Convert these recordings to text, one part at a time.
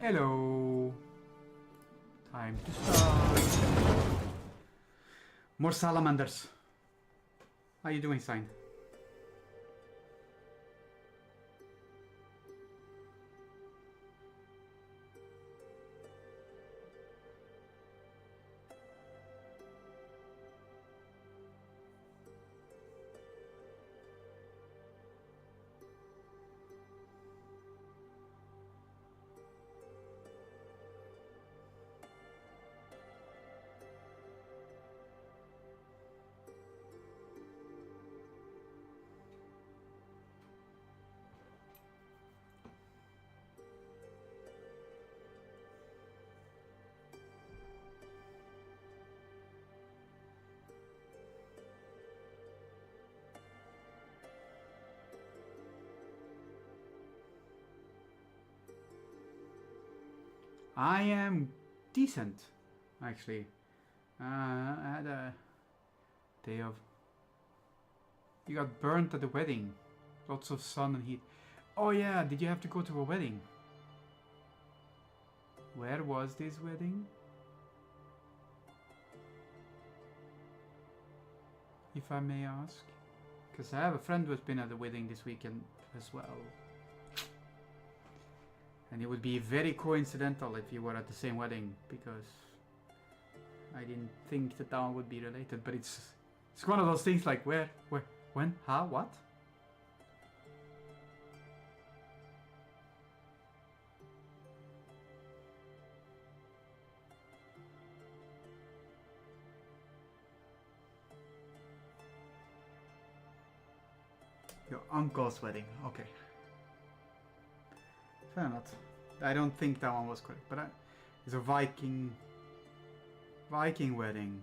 Hello. Time to start. More salamanders. How you doing, Sign? I am decent, actually. I had a day of... You got burnt at the wedding. Lots of sun and heat. Oh yeah, did you have to go to a wedding? Where was this wedding? If I may ask. Because I have a friend who's been at the wedding this weekend as well. And it would be very coincidental if you were at the same wedding, because I didn't think that one would be related, but it's one of those things like where, when, how, what? Your uncle's wedding, okay. Fair enough. I don't think that one was correct, but it's a Viking wedding.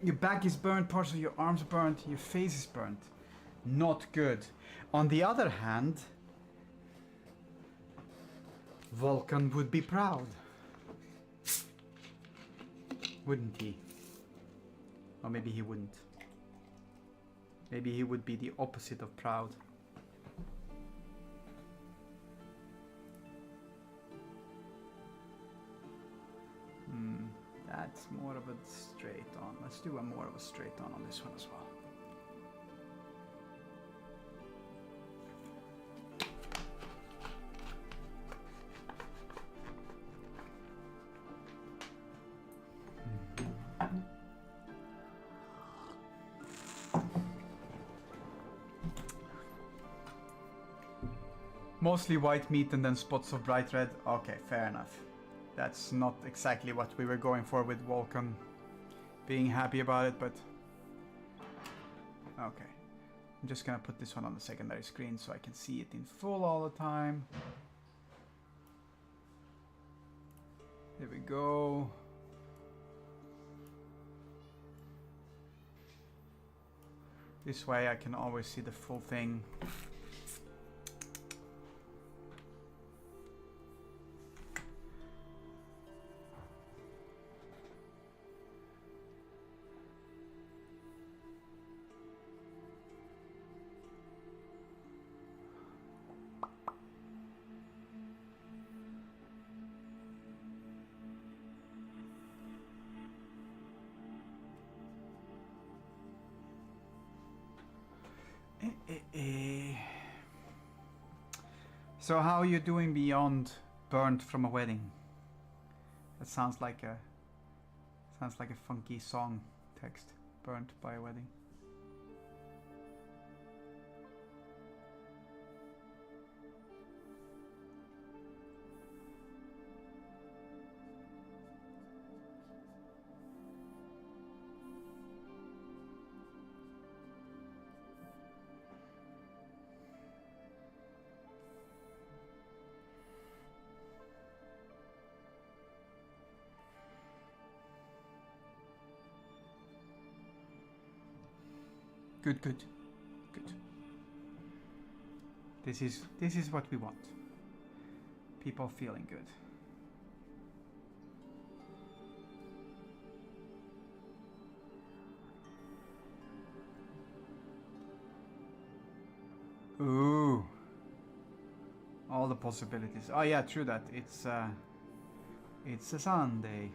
Your back is burnt, parts of your arms burnt, your face is burnt. Not good. On the other hand, Vulcan would be proud. Wouldn't he? Or maybe he wouldn't. Maybe he would be the opposite of proud. That's more of a straight on. Let's do a more of a straight on this one as well. Mostly white meat and then spots of bright red. Okay, fair enough. That's not exactly what we were going for with Vulcan being happy about it, but okay. I'm just gonna put this one on the secondary screen so I can see it in full all the time. There we go. This way I can always see the full thing. So how are you doing beyond burnt from a wedding? That sounds like a funky song text. Burnt by a wedding. Good, good, good. This is what we want. People feeling good. Ooh. All the possibilities. Oh yeah, true that. It's a Sunday.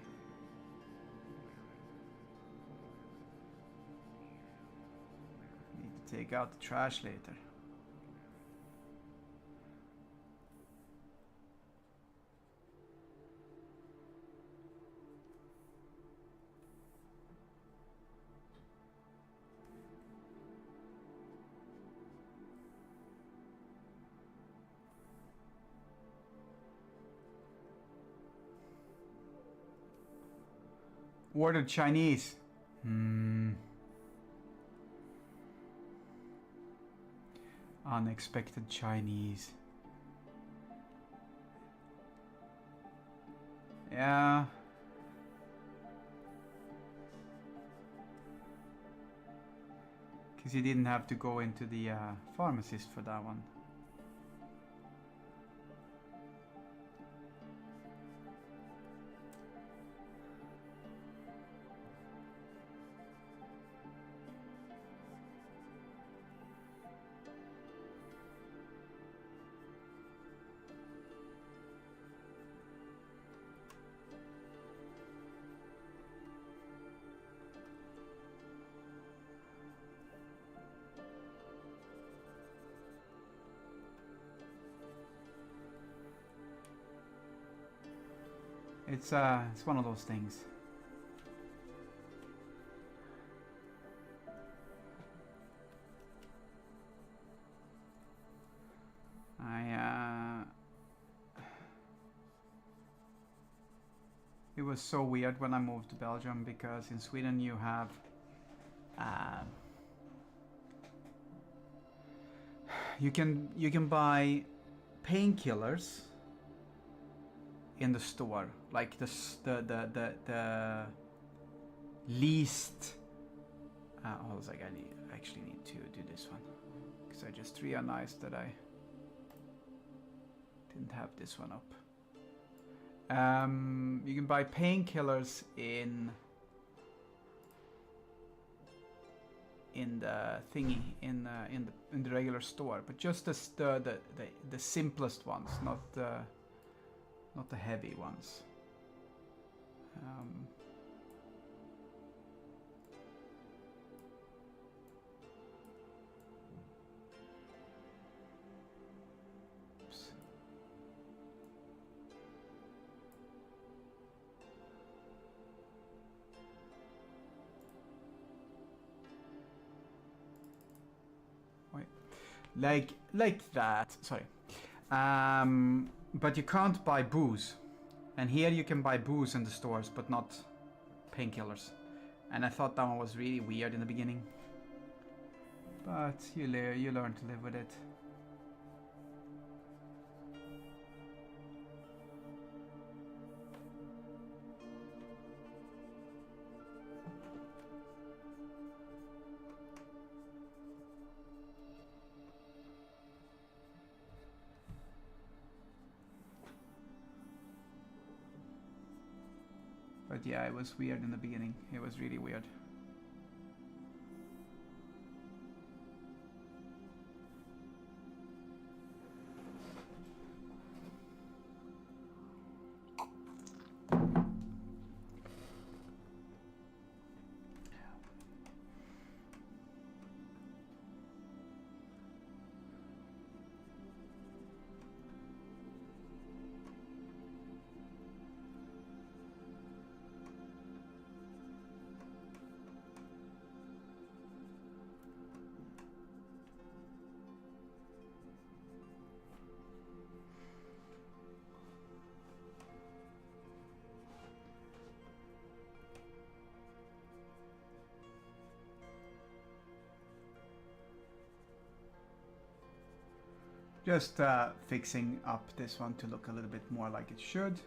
Need to take out the trash later. Ordered Chinese. Unexpected Chinese. Yeah. Because you didn't have to go into the pharmacist for that one. It's one of those things. It was so weird when I moved to Belgium because in Sweden you have you can buy painkillers in the store, like the least. I was like, I actually need to do this one because I just realized that I didn't have this one up. You can buy painkillers in the thingy in the regular store, but just the simplest ones, not the heavy ones. Oops. Wait, like that. Sorry. But you can't buy booze. And here you can buy booze in the stores, but not painkillers. And I thought that one was really weird in the beginning. But you learn to live with it. But yeah, it was weird in the beginning. It was really weird. Just fixing up this one to look a little bit more like it should.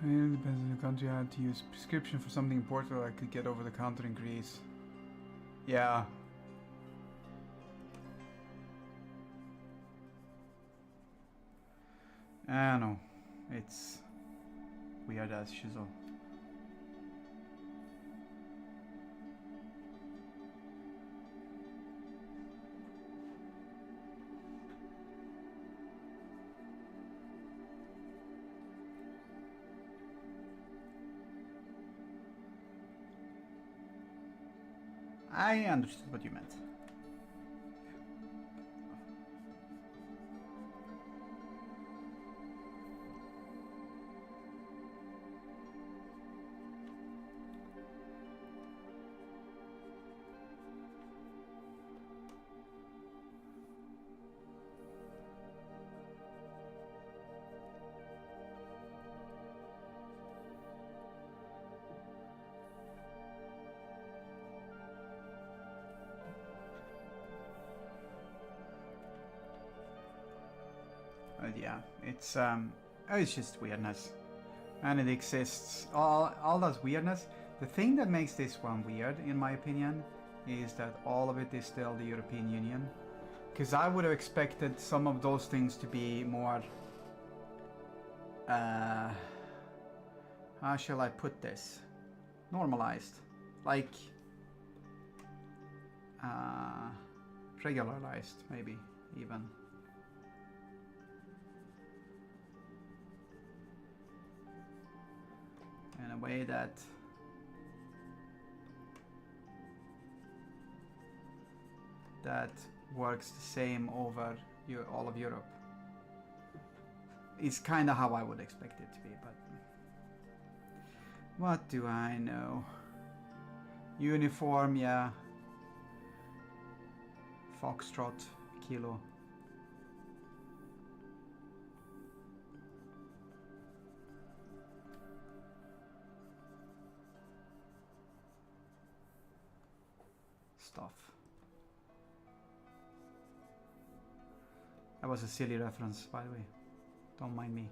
It depends on the country. I had to use prescription for something important or I could get over the counter in Greece. Yeah. I know. It's weird as shizzle. I understood what you meant. Yeah, it's just weirdness, and it exists. All that weirdness. The thing that makes this one weird, in my opinion, is that all of it is still the European Union. Because I would have expected some of those things to be more. How shall I put this? Normalized, like regularized, maybe even. In a way that works the same over all of Europe. It's kind of how I would expect it to be, but what do I know? Uniform, yeah. Foxtrot, kilo. Stuff. That was a silly reference, by the way. Don't mind me.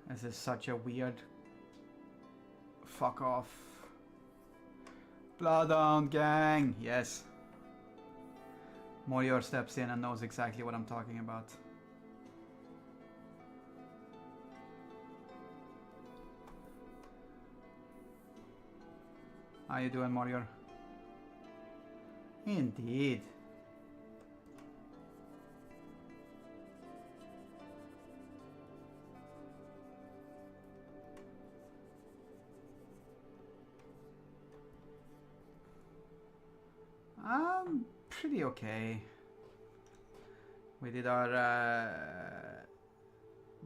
This is such a weird fuck off. Bloodhound gang, yes. Morior steps in and knows exactly what I'm talking about. How you doing, Morior? Indeed. Pretty okay. We did our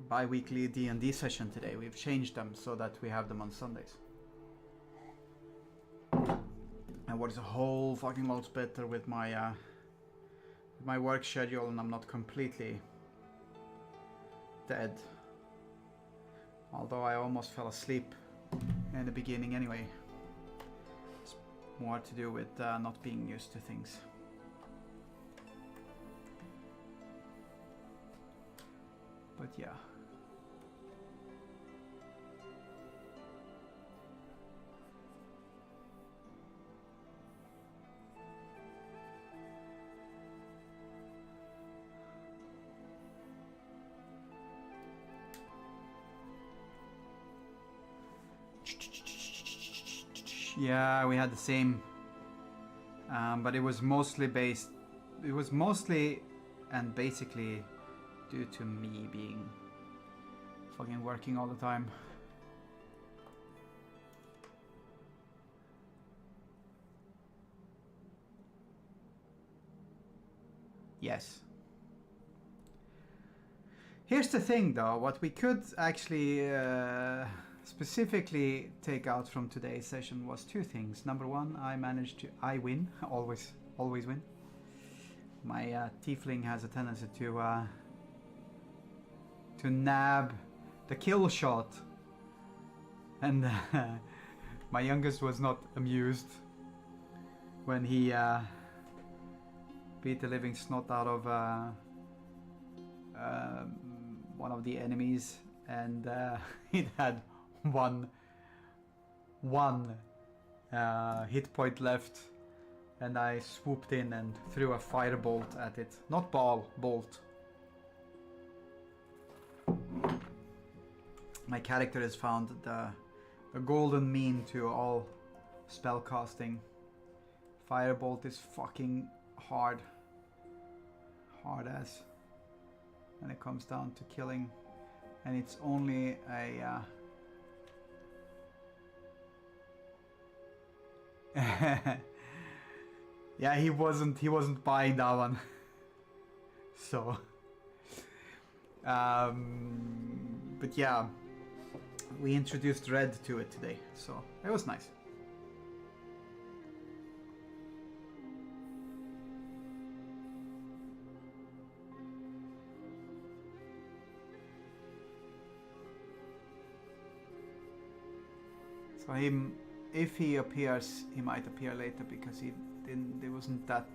bi-weekly D&D session today. We've changed them so that we have them on Sundays. And what is a whole fucking lot better with my work schedule, and I'm not completely dead. Although I almost fell asleep in the beginning anyway. It's more to do with not being used to things. But yeah. Yeah, we had the same, but it was mostly and basically due to me being fucking working all the time. Yes. Here's the thing though, what we could actually specifically take out from today's session was two things. Number one, I win, always win. My tiefling has a tendency to nab the kill shot, and my youngest was not amused when he beat the living snot out of one of the enemies, and it had one hit point left, and I swooped in and threw a firebolt at it. Not ball, bolt. My character has found the golden mean to all spell casting. Firebolt is fucking hard as when it comes down to killing, and it's only a yeah, he wasn't buying that one. So but yeah, we introduced red to it today, so it was nice. So if he appears, he might appear later because it wasn't that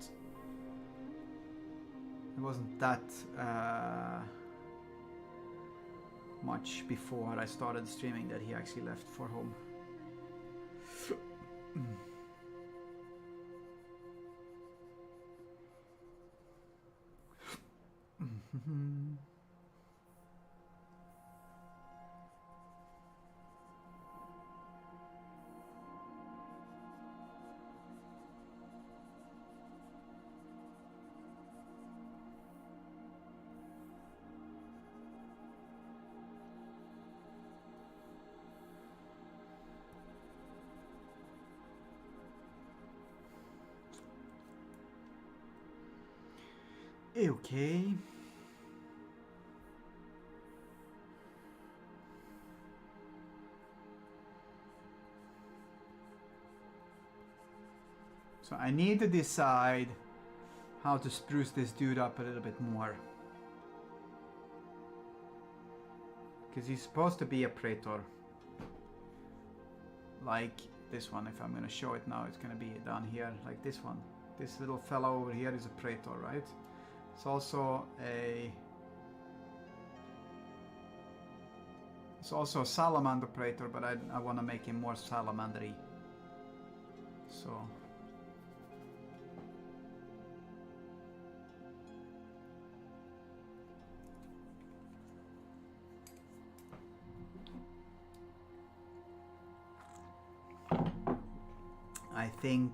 much before I started streaming that he actually left for home. Okay. So I need to decide how to spruce this dude up a little bit more. Because he's supposed to be a praetor. Like this one, if I'm going to show it now, it's going to be down here, like this one. This little fellow over here is a praetor, right? It's also a salamander praetor, but I want to make him more salamandery. So I think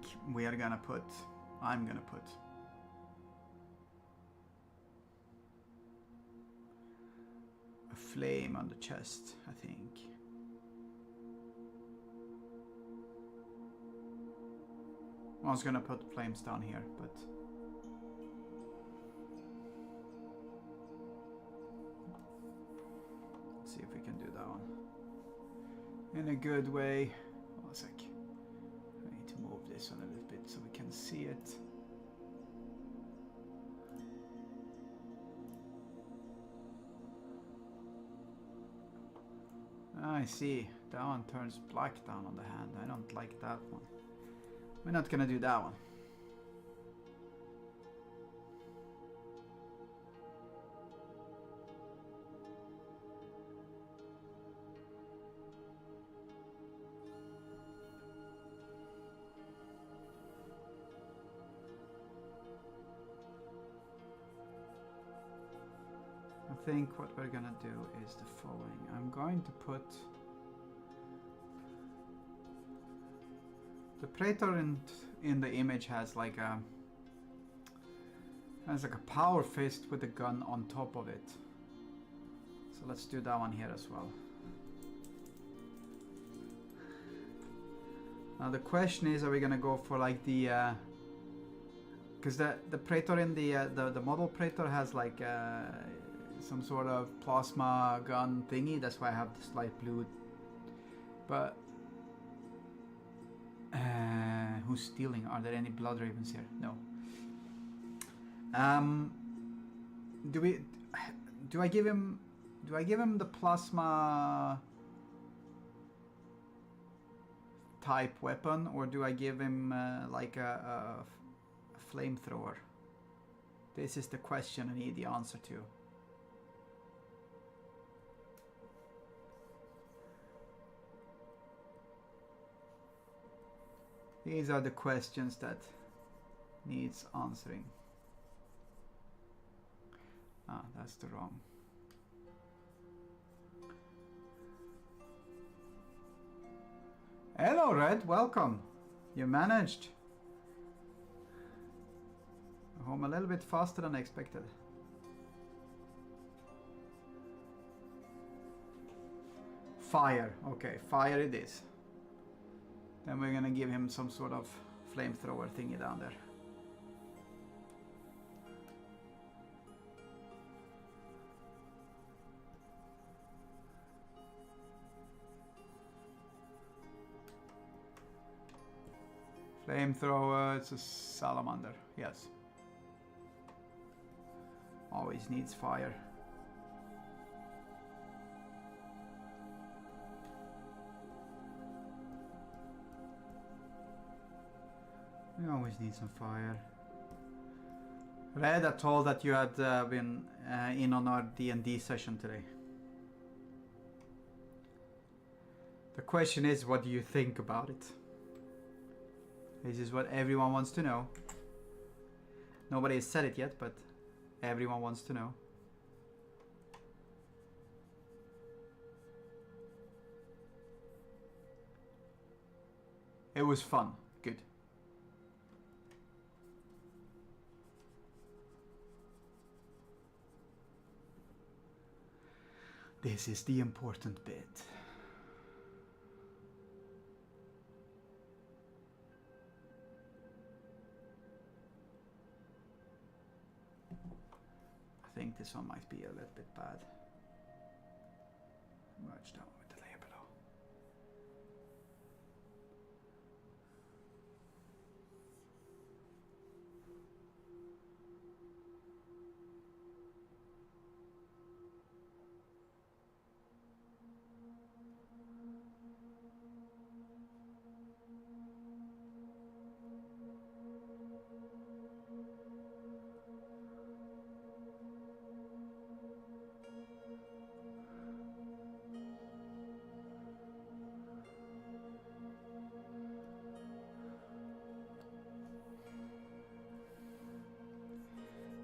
I'm gonna put a flame on the chest, I think. I was gonna put flames down here, but let's see if we can do that one in a good way. Hold on a sec. I need to move this one a little bit so we can see it. I see. That one turns black down on the hand. I don't like that one. We're not gonna do that one. I think what we're gonna do is the following. I'm going to put the praetor in the image has like a power fist with a gun on top of it. So let's do that one here as well. Now the question is, are we gonna go for like the Because the Praetor in the model Praetor has like some sort of plasma gun thingy. That's why I have this light blue. But who's stealing? Are there any blood ravens here? No. Do I give him the plasma type weapon, or do I give him like a flamethrower? This is the question I need the answer to. These are the questions that needs answering. Ah, that's the wrong. Hello, Red. Welcome. You managed. Home a little bit faster than expected. Fire. Okay, fire it is. Then we're gonna give him some sort of flamethrower thingy down there. Flamethrower, it's a salamander, yes. Always needs fire. We always need some fire. Red, I told that you had been in on our D&D session today. The question is, what do you think about it? This is what everyone wants to know. Nobody has said it yet, but everyone wants to know. It was fun. Good. This is the important bit. I think this one might be a little bit bad. Merge down with the layer below.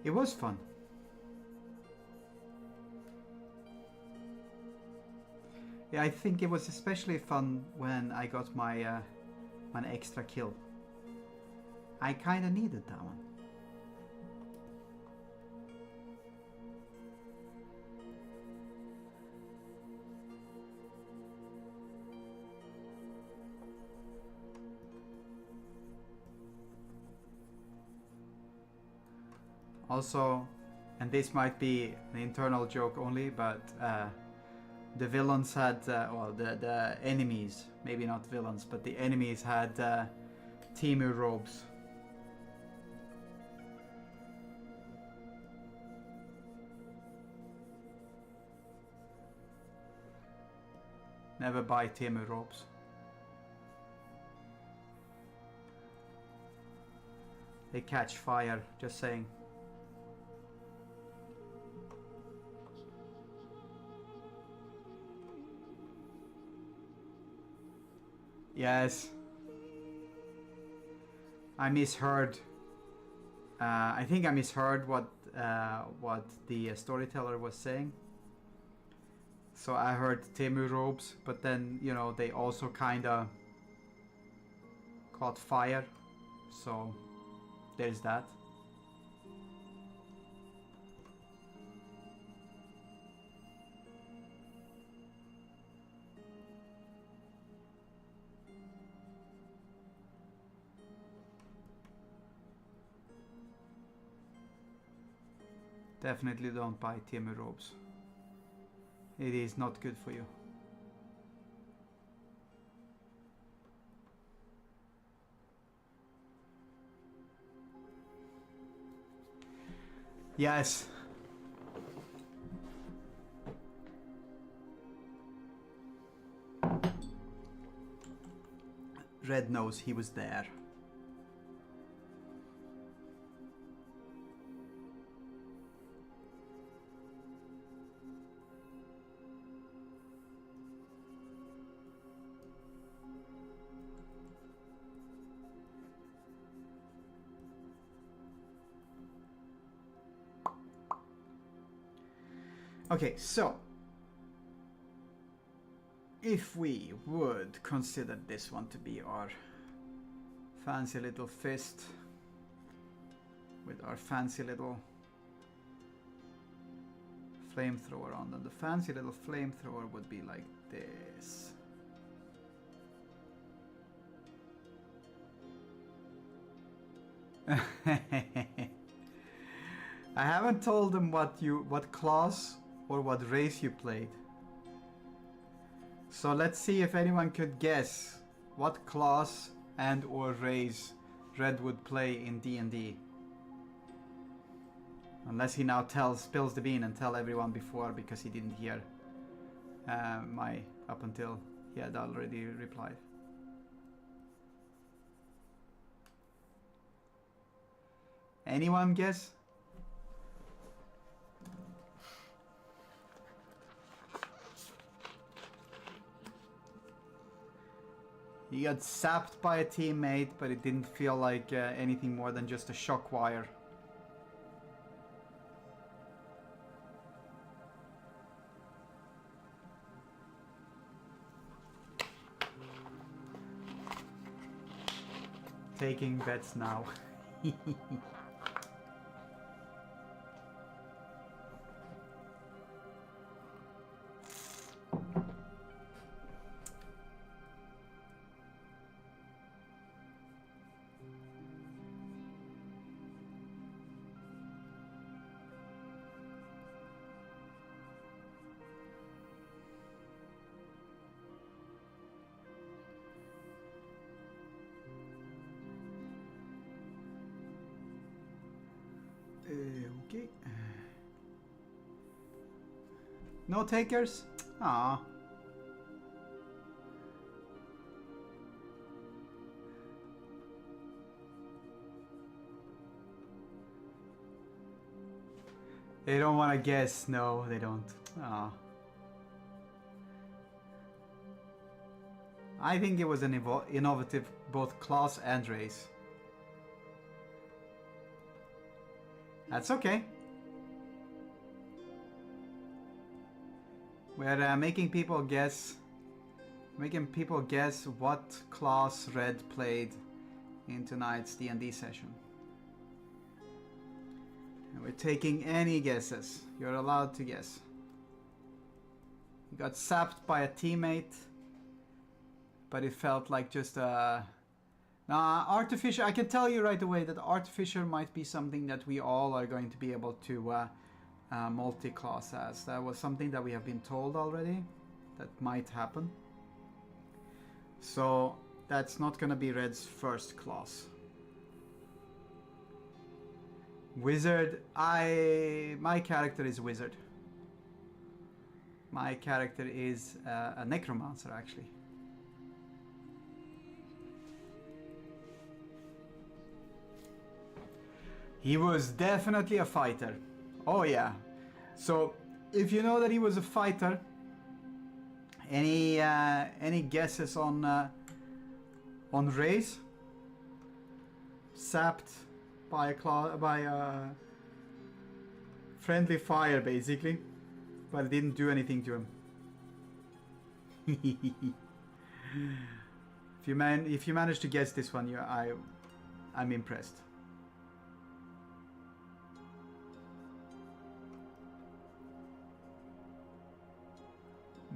It was fun. Yeah, I think it was especially fun when I got my an extra kill. I kind of needed that one. Also, and this might be an internal joke only, but the villains had, well, the enemies, maybe not villains, but the enemies had Temu robes. Never buy Temu robes. They catch fire, just saying. Yes. I misheard. I think I misheard what the storyteller was saying. So I heard Temu robes, but then, you know, they also kinda caught fire. So there's that. Definitely don't buy Timu robes. It is not good for you. Yes. Red knows he was there. Okay, so if we would consider this one to be our fancy little fist with our fancy little flamethrower on, then the fancy little flamethrower would be like this. I haven't told them what class or what race you played. So let's see if anyone could guess what class and or race Red would play in D&D. Unless he now spills the bean and tell everyone before because he didn't hear my up until he had already replied. Anyone guess? He got zapped by a teammate, but it didn't feel like anything more than just a shock wire. Taking bets now. Okay. No takers? Ah. They don't want to guess. No, they don't. Ah. I think it was an innovative both class and race. That's okay. We're making people guess what class Red played in tonight's D&D session. And we're taking any guesses. You're allowed to guess. You got zapped by a teammate, but it felt like just a... Nah, Artificer, I can tell you right away that Artificer might be something that we all are going to be able to multi-class as. That was something that we have been told already that might happen. So that's not going to be Red's first class. Wizard, my character is Wizard. My character is a Necromancer actually. He was definitely a fighter. Oh yeah. So if you know that he was a fighter, any guesses on race? Sapped by a friendly fire basically, but it didn't do anything to him. If you manage to guess this one, I'm impressed.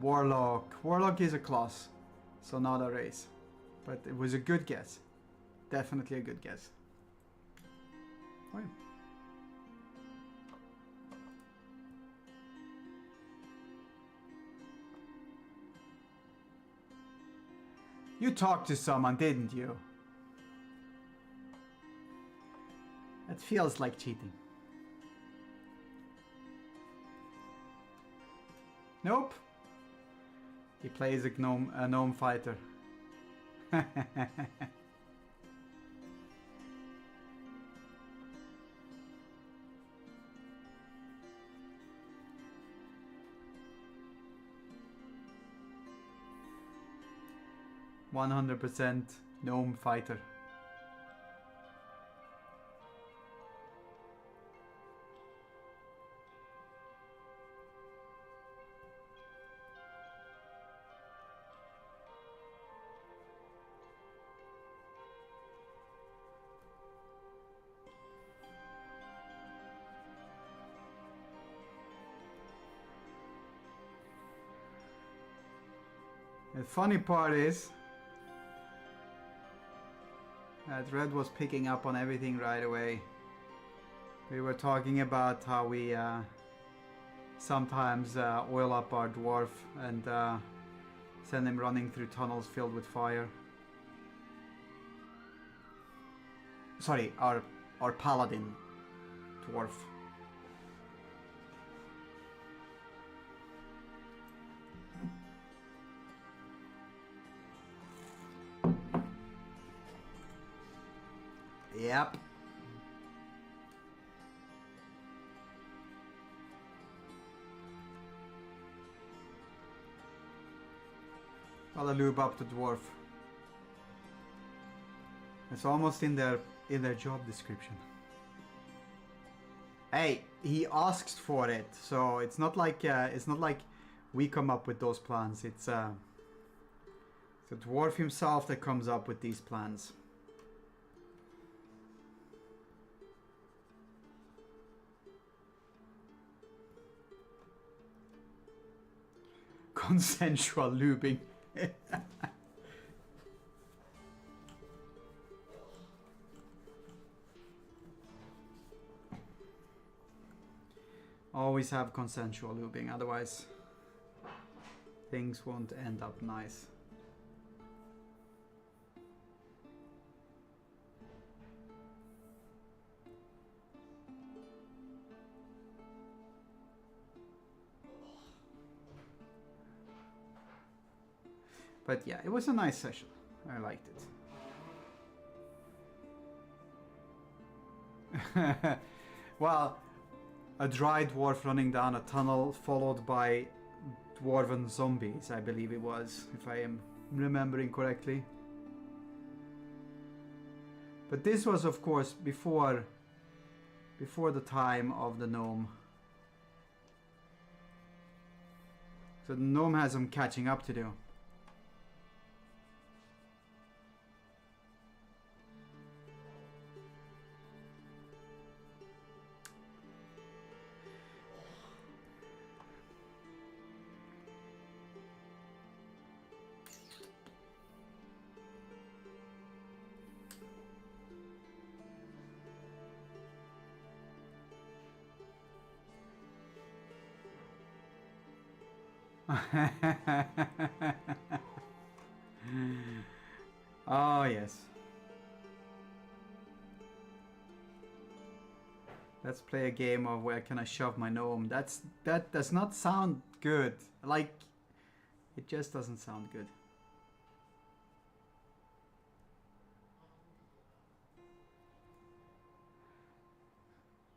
Warlock. Warlock is a class, so not a race. But it was a good guess. Definitely a good guess. Oh, yeah. You talked to someone, didn't you? It feels like cheating. Nope. He plays a gnome fighter. 100% gnome fighter. The funny part is that Red was picking up on everything right away. We were talking about how we sometimes oil up our dwarf and send him running through tunnels filled with fire. Sorry, our paladin dwarf. Yep. Gotta lube up the dwarf. It's almost in their job description. Hey, he asks for it, so it's not like we come up with those plans. It's the dwarf himself that comes up with these plans. Consensual lubing. Always have consensual lubing, otherwise things won't end up nice. But yeah, it was a nice session. I liked it. Well, a dry dwarf running down a tunnel followed by dwarven zombies, I believe it was, if I am remembering correctly. But this was, of course, before the time of the gnome. So the gnome has some catching up to do. Oh yes. Let's play a game of where can I shove my gnome. That does not sound good. Like, it just doesn't sound good.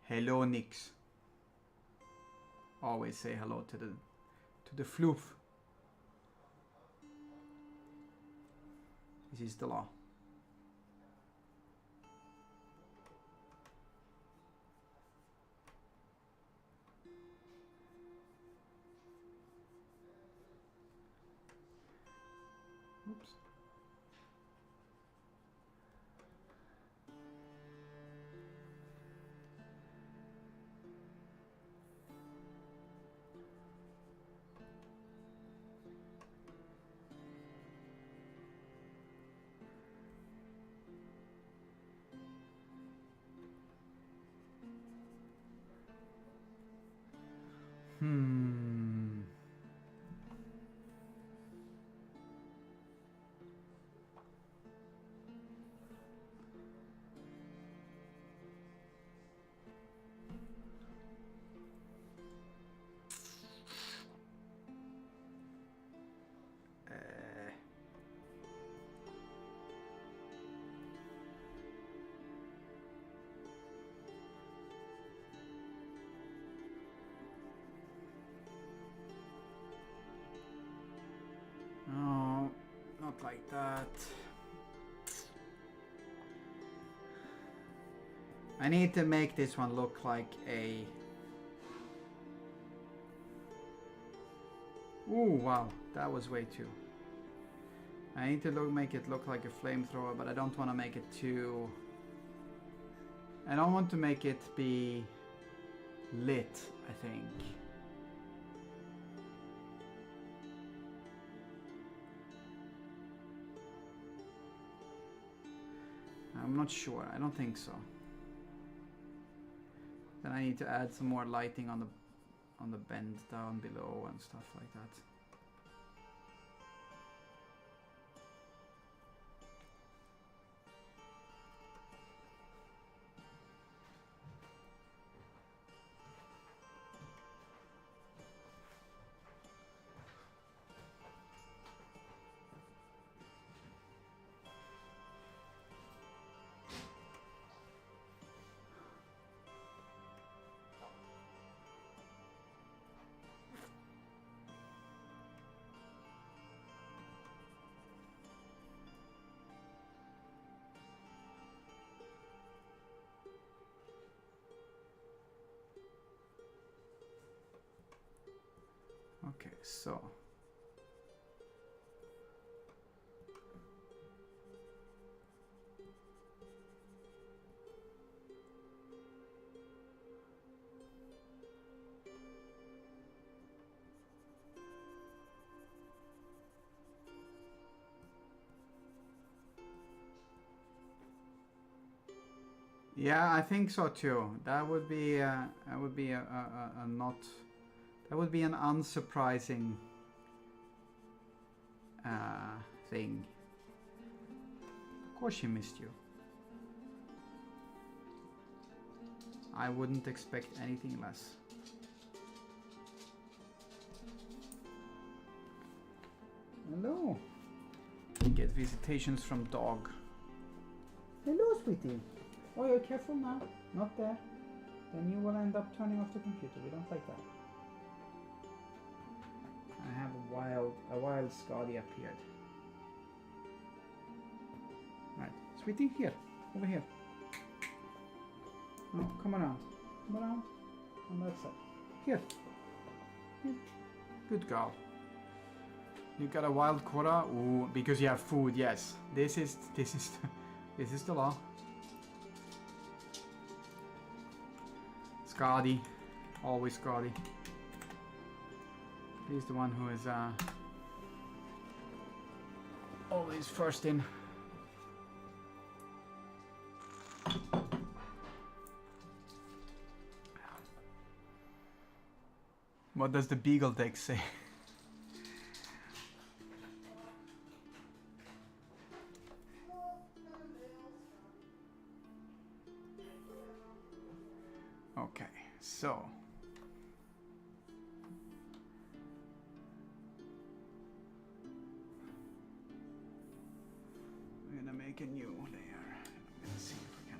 Hello, Nix. Always say hello to the floof. This is the law. Oops. Not like that. I need to make this one look like a... Ooh, wow, that was way too... I need to make it look like a flamethrower, but I don't want to make it too... I don't want to make it be lit, I think. I'm not sure, I don't think so. Then I need to add some more lighting on the bend down below and stuff like that. Okay, so yeah, I think so too. That would be a not... That would be an unsurprising thing. Of course she missed you. I wouldn't expect anything less. Hello. You get visitations from dog. Hello, sweetie. Oh, you're careful now. Not there. Then you will end up turning off the computer. We don't like that. I have a wild Scotty appeared. Right, sweetie, here, over here. No, come around, on that side. Here. Good girl. You got a wild quota? Ooh, because you have food. Yes, this is the law. Scotty, always Scotty. He's the one who is always first in. What does the Beagle deck say? Okay, so we're gonna make a new layer. Let's see if we can.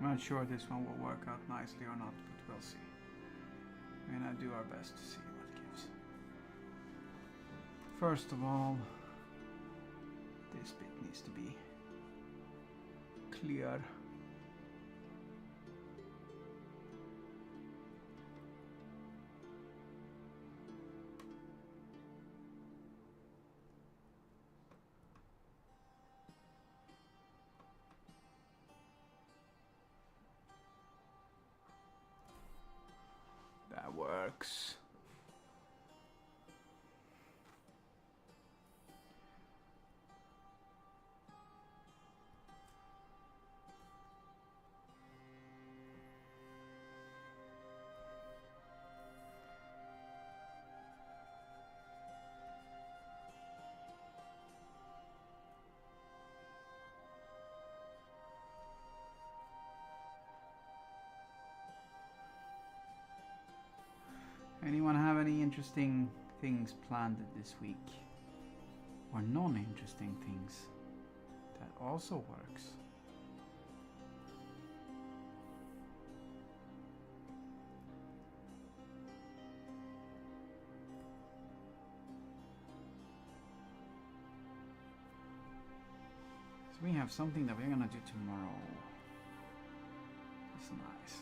I'm not sure this one will work out nicely or not, but we'll see. We're gonna do our best to see what it gives. First of all, this bit needs to be clear. works. Anyone have any interesting things planned this week? Or non-interesting things? That also works. So we have something that we're gonna do tomorrow. That's nice.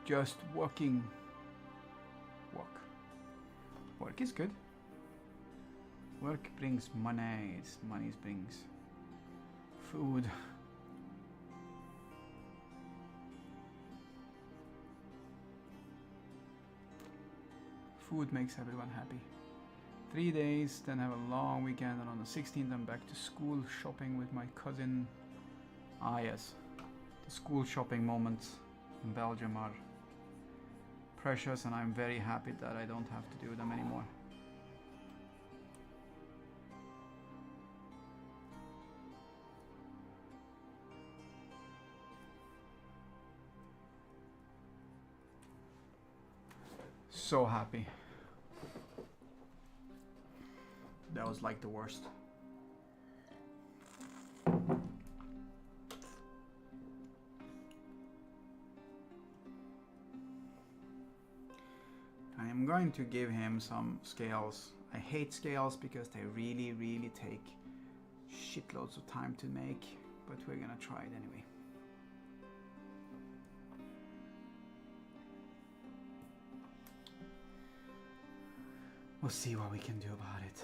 Just working. Work is good. Work brings money. Money brings food. Food makes everyone happy. 3 days, then have a long weekend, and on the 16th I'm back to school shopping with my cousin. Ah yes, the school shopping moments in Belgium are precious, and I'm very happy that I don't have to do them anymore. So happy. That was like the worst. I am going to give him some scales. I hate scales because they really take shitloads of time to make, but we're gonna try it anyway. We'll see what we can do about it.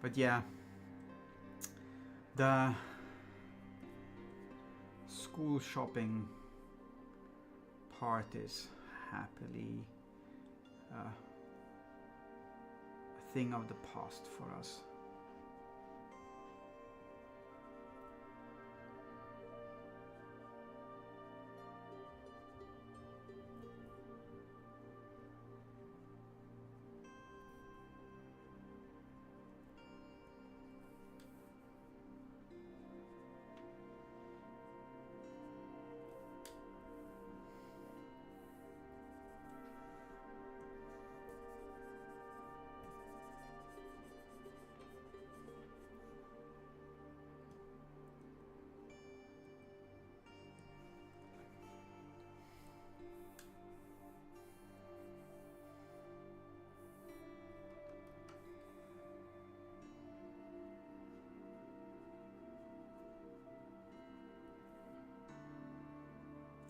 But yeah, the school shopping part is happily a thing of the past for us.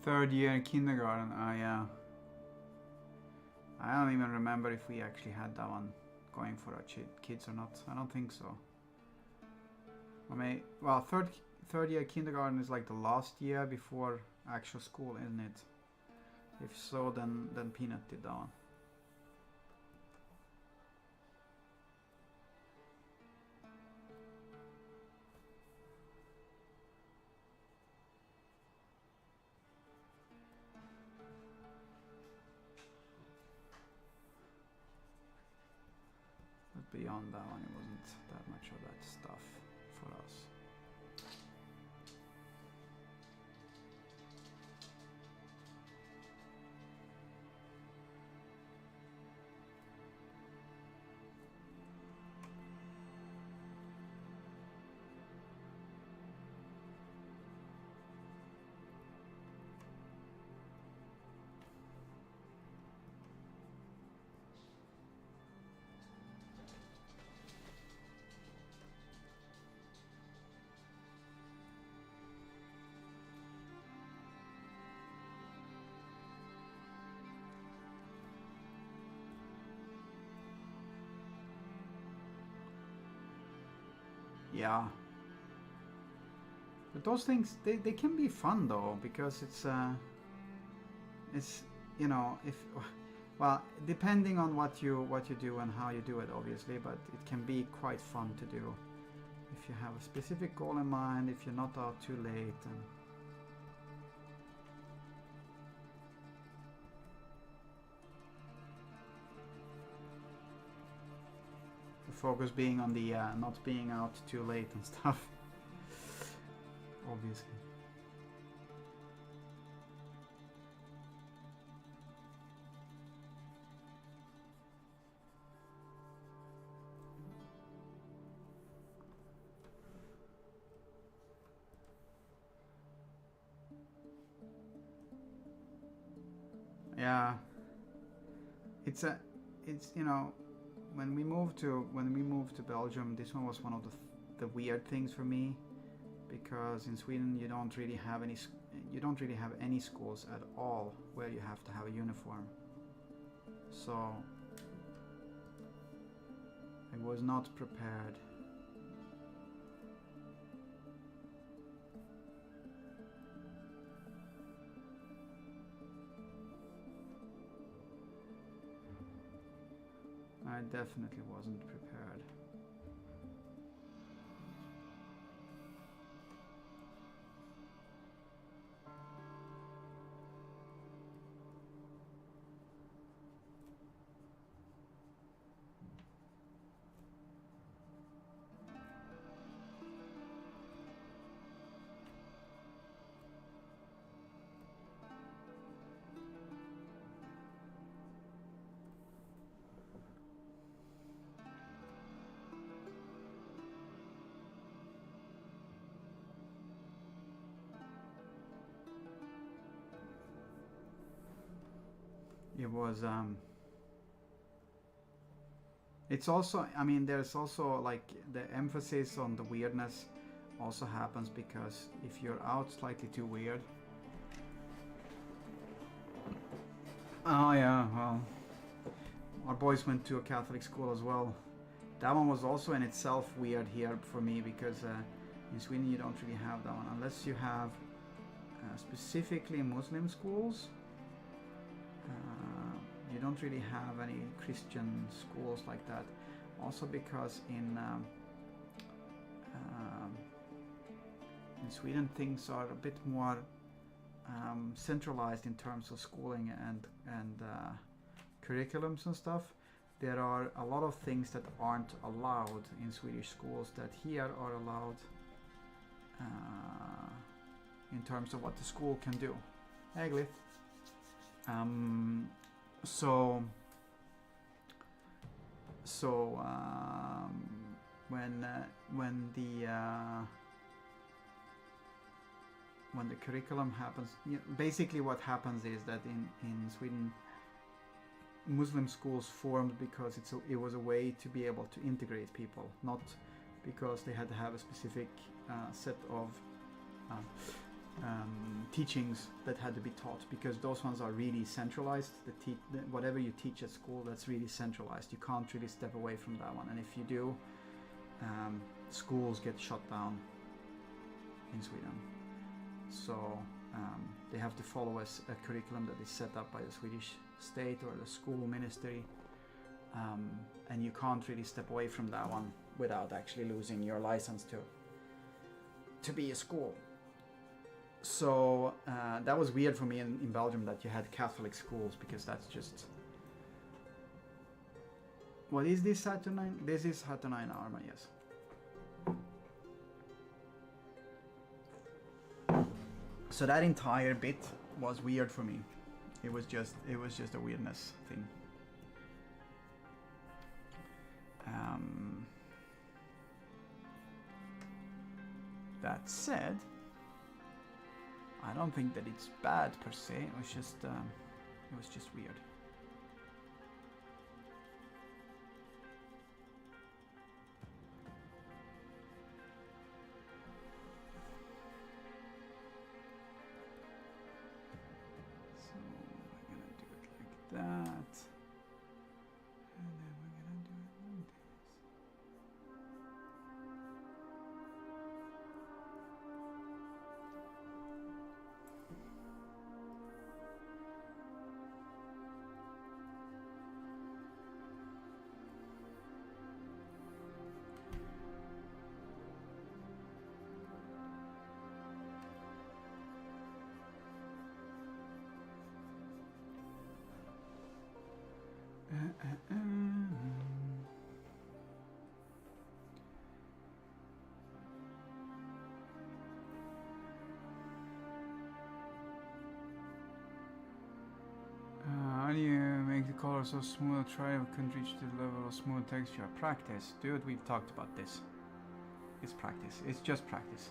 Third year in kindergarten, yeah. I don't even remember if we actually had that one going for our kids or not. I don't think so. I mean, well, third year kindergarten is like the last year before actual school, isn't it? If so, then Peanut did that one. beyond that one, it wasn't that much of that stuff for us. Yeah. But those things, they can be fun though, because it's you know, if well, depending on what you do and how you do it, obviously, but it can be quite fun to do if you have a specific goal in mind, if you're not out too late. And the focus being on the not being out too late and stuff, obviously. Yeah, it's you know, when we moved to Belgium, this one was one of the weird things for me, because in Sweden you don't really have any schools at all where you have to have a uniform. So I was not prepared. I definitely wasn't prepared. It was it's also, I mean, there's also like the emphasis on the weirdness also happens because if you're out slightly too weird. Oh yeah, well, our boys went to a Catholic school as well. That one was also in itself weird here for me, because in Sweden you don't really have that one unless you have specifically Muslim schools. You don't really have any Christian schools like that. Also because in Sweden things are a bit more centralized in terms of schooling and curriculums and stuff. There are a lot of things that aren't allowed in Swedish schools that here are allowed in terms of what the school can do. Eglit. So when the curriculum happens, you know, basically what happens is that in Sweden, Muslim schools formed because it was a way to be able to integrate people, not because they had to have a specific set of teachings that had to be taught, because those ones are really centralized. Whatever you teach at school, that's really centralized. You can't really step away from that one, and if you do, schools get shut down in Sweden. So they have to follow a curriculum that is set up by the Swedish state or the school ministry, and you can't really step away from that one without actually losing your license to be a school. So that was weird for me in Belgium, that you had Catholic schools, because that's just, What is this Saturnine? This is Saturnine armor, yes. So that entire bit was weird for me. It was just a weirdness thing. That said, I don't think that it's bad per se. It was just weird. So we're gonna do it like that, and then we're gonna do it like this. How do you make the color so smooth? Try if couldn't reach the level of smooth texture. Practice. Dude, we've talked about this. It's practice. It's just practice.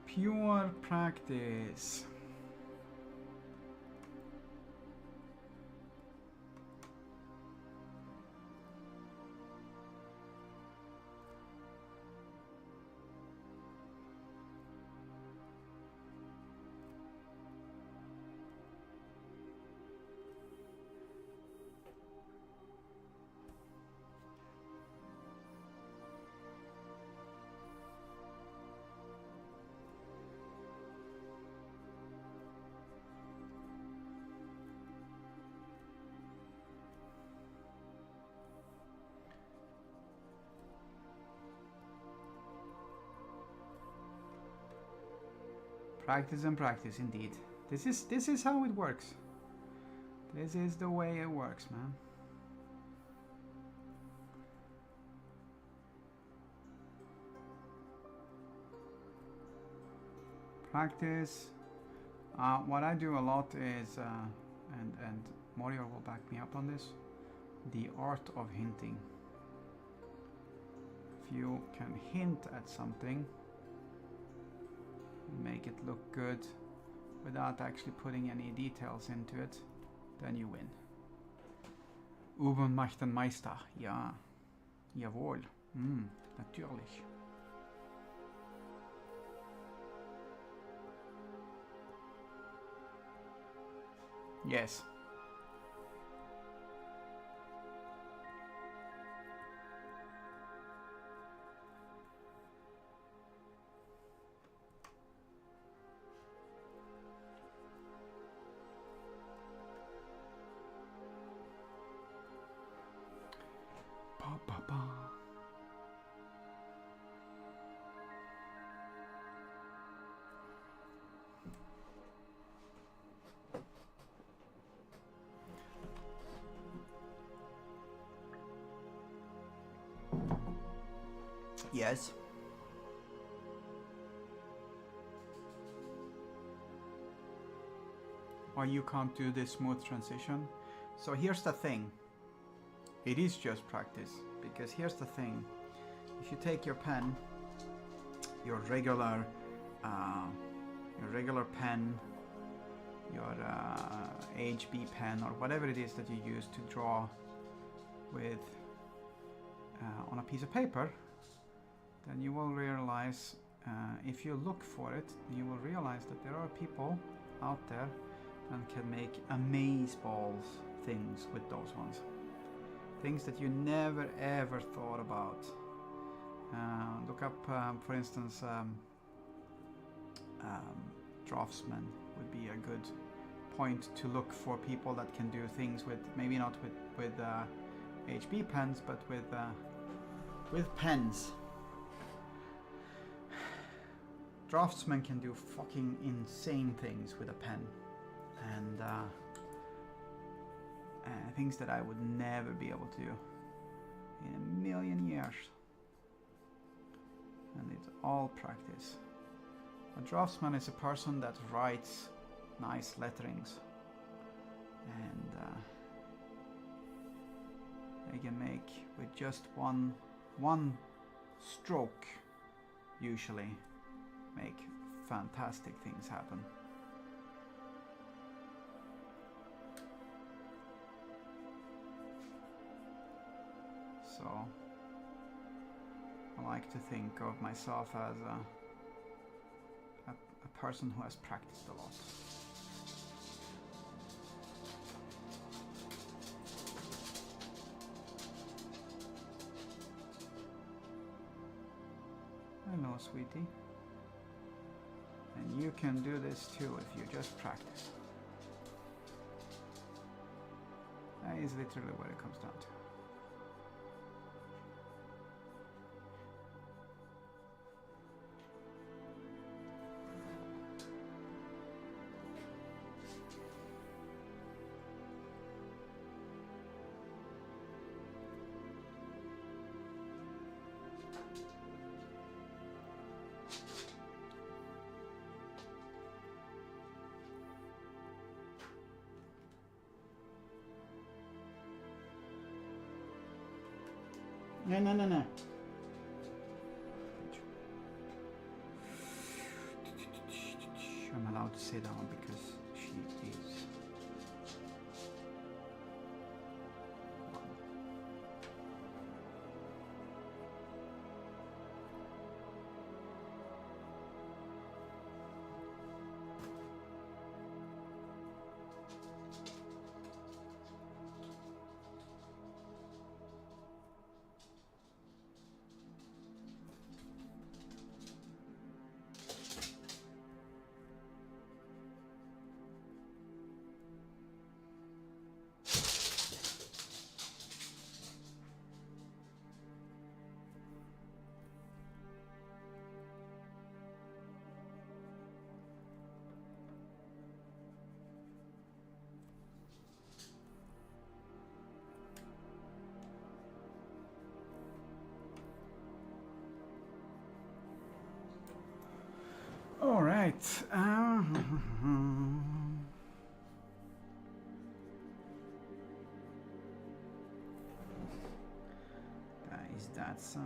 Pure practice. Practice and practice, indeed. This is how it works. This is the way it works, man. Practice. What I do a lot is, and Mario will back me up on this, the art of hinting. If you can hint at something, make it look good without actually putting any details into it, then you win. Üben macht den Meister. Ja. Jawohl. Natürlich. Yes. Yes. Why you can't do this smooth transition? So here's the thing. It is just practice, because here's the thing. If you take your pen, your regular pen, your HB pen, or whatever it is that you use to draw with on a piece of paper, then you will realize, if you look for it, you will realize that there are people out there that can make amazeballs things with those ones. Things that you never ever thought about. Look up, for instance, draftsman would be a good point to look for people that can do things with, maybe not with HB pens, but with pens. Draftsmen can do fucking insane things with a pen, and things that I would never be able to do in a million years. And it's all practice. A draftsman is a person that writes nice letterings, and they can make with just one stroke usually make fantastic things happen. So I like to think of myself as a person who has practiced a lot. Hello, sweetie. And you can do this too if you just practice. That is literally what it comes down to. No. I'm allowed to sit down because she is one. All right. That is that side.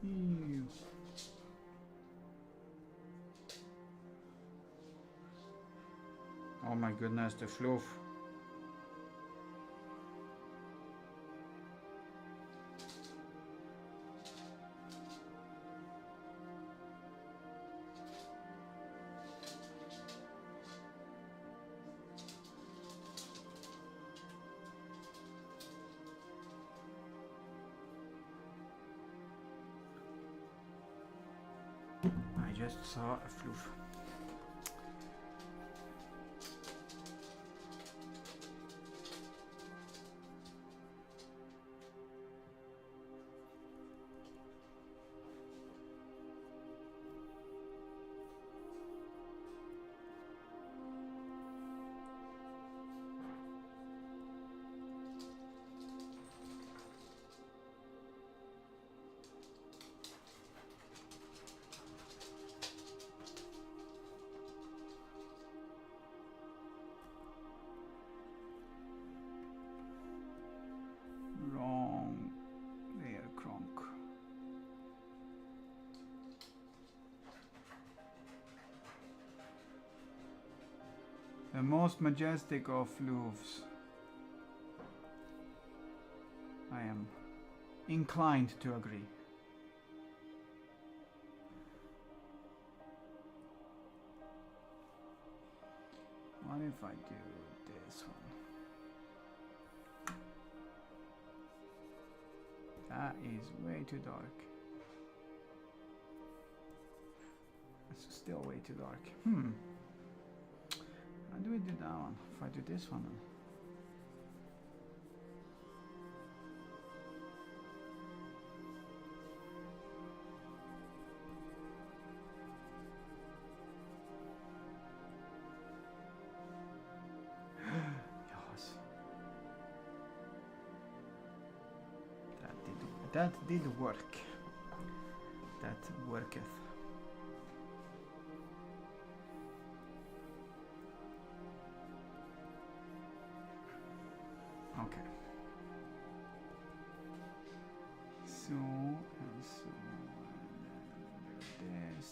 Ew. Oh my goodness, the fluff. I just saw a fluff. The most majestic of Louvres. I am inclined to agree. What if I do this one? That is way too dark. It's still way too dark. How do we do that one? If I do this one then. Yes. That did work. That worketh. Okay. So and so, and then this.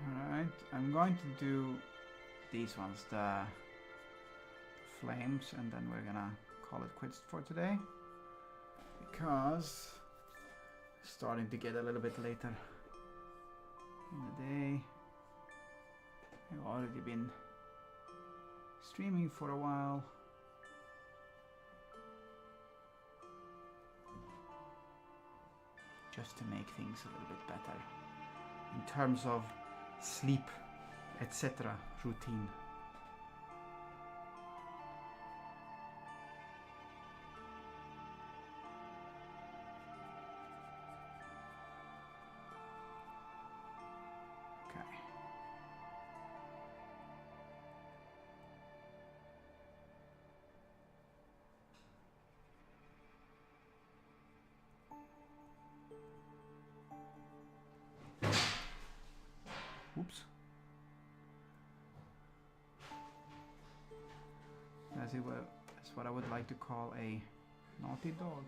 Alright, I'm going to do these ones, the flames, and then we're gonna call it quits for today. Because it's starting to get a little bit later in the day. I've already been streaming for a while. Just to make things a little bit better in terms of sleep, etc. routine. Okay. Oops. That's what I would like to call a naughty dog.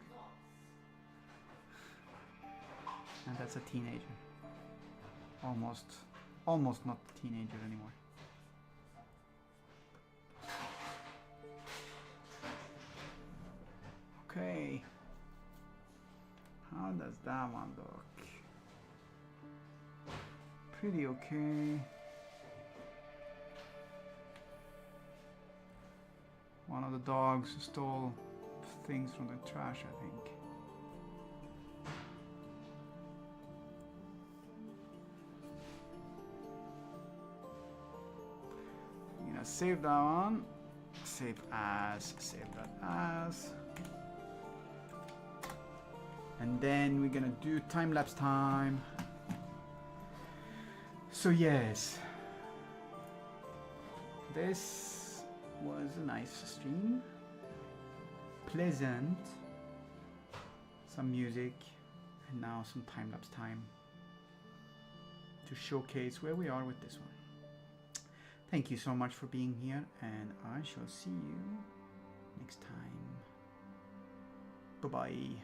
And that's a teenager. Almost not a teenager anymore. Okay. How does that one look? Pretty okay. One of the dogs stole things from the trash, I think. I'm gonna save that one. Save as, save that as. And then we're gonna do time-lapse time. So yes, this was a nice stream, pleasant, some music, and now some time-lapse time to showcase where we are with this one. Thank you so much for being here, and I shall see you next time. Bye-bye.